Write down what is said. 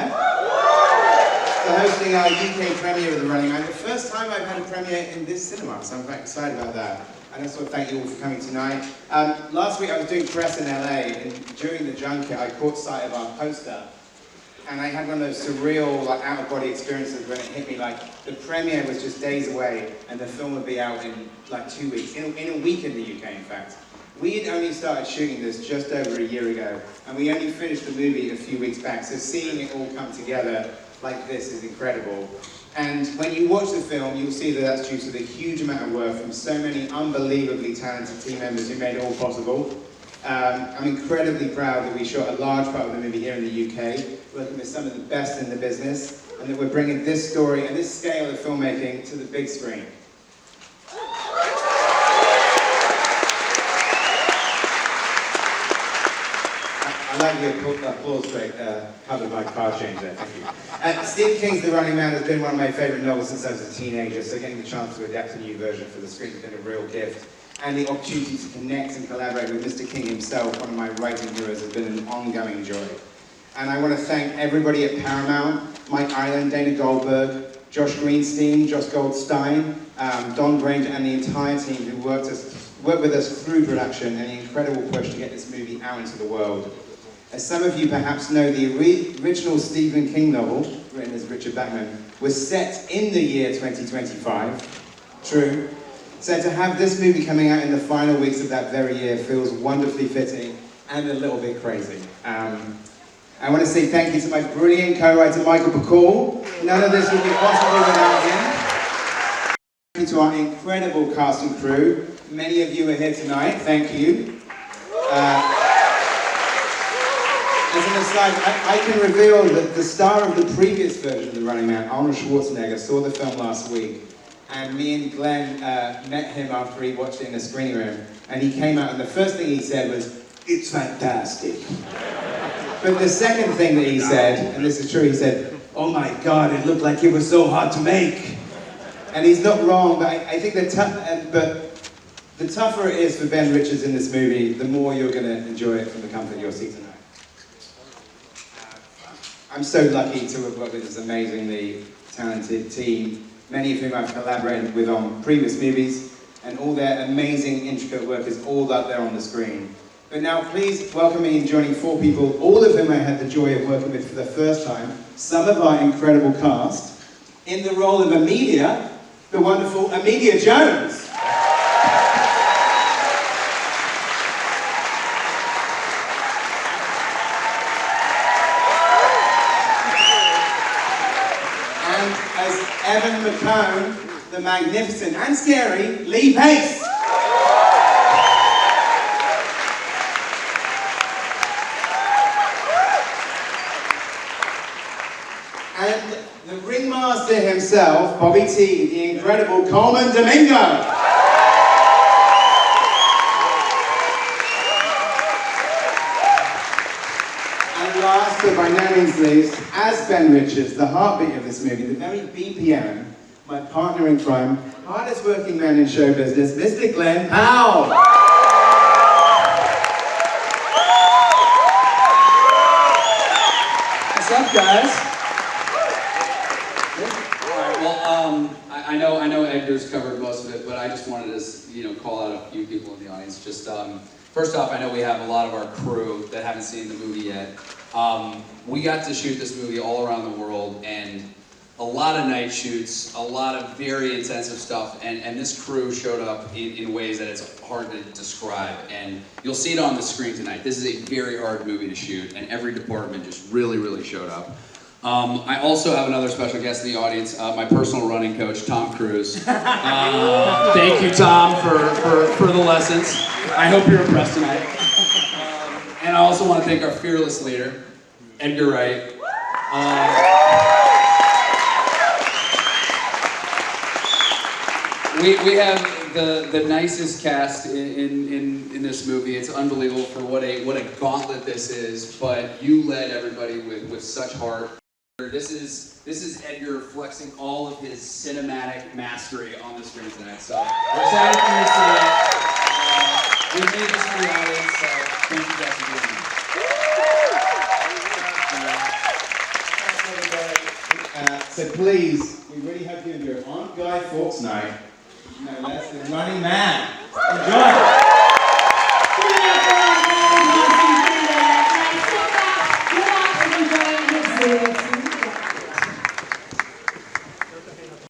there for hosting our UK premiere of The Running Man. The first time I've had a premiere in this cinema, so I'm quite excited about that. And I just want to thank you all for coming tonight. Last week I was doing press in LA, and during the junket I caught sight of our poster. And I had one of those surreal, like, out-of-body experiences when it hit me, like, the premiere was just days away, and the film would be out in, like, 2 weeks. In a week in the UK, in fact. We had only started shooting this just over a year ago, and we only finished the movie a few weeks back, so seeing it all come together like this is incredible. And when you watch the film, you'll see that that's due to the huge amount of work from so many unbelievably talented team members who made it all possible. I'm incredibly proud that we shot a large part of the movie here in the UK, working with some of the best in the business, and that we're bringing this story and this scale of filmmaking to the big screen. I like the applause break covered by car change there, thank you. Stephen King's The Running Man has been one of my favourite novels since I was a teenager, so getting the chance to adapt a new version for the screen has been a real gift. And the opportunity to connect and collaborate with Mr. King himself, one of my writing heroes, has been an ongoing joy. And I want to thank everybody at Paramount, Mike Island, Dana Goldberg, Josh Greenstein, Josh Goldstein, Don Granger, and the entire team who worked with us through production and the incredible push to get this movie out into the world. As some of you perhaps know, the original Stephen King novel, written as Richard Bachman, was set in the year 2025. True. So to have this movie coming out in the final weeks of that very year feels wonderfully fitting and a little bit crazy. I want to say thank you to my brilliant co-writer Michael Bacall. None of this would be possible without him. Thank you to our incredible cast and crew. Many of you are here tonight, thank you. As an aside, I can reveal that the star of the previous version of The Running Man, Arnold Schwarzenegger, saw the film last week. And me and Glenn met him after he watched it in the screening room. And he came out and the first thing he said was, "It's fantastic." But the second thing that he said, and this is true, he said, "Oh my God, it looked like it was so hard to make." And he's not wrong, but I think the tougher it is for Ben Richards in this movie, the more you're going to enjoy it from the comfort of your seat tonight. I'm so lucky to have worked with this amazingly talented team, many of whom I've collaborated with on previous movies, and all their amazing, intricate work is all up there on the screen. But now please welcome me in joining 4 people, all of whom I had the joy of working with for the first time, some of our incredible cast. In the role of Emilia, the wonderful Emilia Jones. Evan McCone, the magnificent and scary Lee Pace. And the ringmaster himself, Bobby T, the incredible Colman Domingo. Last but by no means least, as Ben Richards, the heartbeat of this movie, the very BPM, my partner in crime, hardest working man in show business, Mr. Glen Powell. What's up, guys? All right, well, I know Edgar's covered most of it, but I just wanted to, call out a few people in the audience. Just first off, I know we have a lot of our crew that haven't seen the movie yet. We got to shoot this movie all around the world, and a lot of night shoots, a lot of very intensive stuff, and this crew showed up in ways that it's hard to describe, and you'll see it on the screen tonight. This is a very hard movie to shoot, and every department just really, really showed up. I also have another special guest in the audience, my personal running coach, Tom Cruise. Thank you, Tom, for the lessons. I hope you're impressed tonight. And I also want to thank our fearless leader, Edgar Wright. We have the nicest cast in this movie. It's unbelievable for what a gauntlet this is. But you led everybody with such heart. This is Edgar flexing all of his cinematic mastery on the screen tonight. So we're excited for you to see it. We made this for the audience, so thank you guys for being here. So please, we really hope you enjoy it on Guy Fawkes night. No less than Running Man. Enjoy!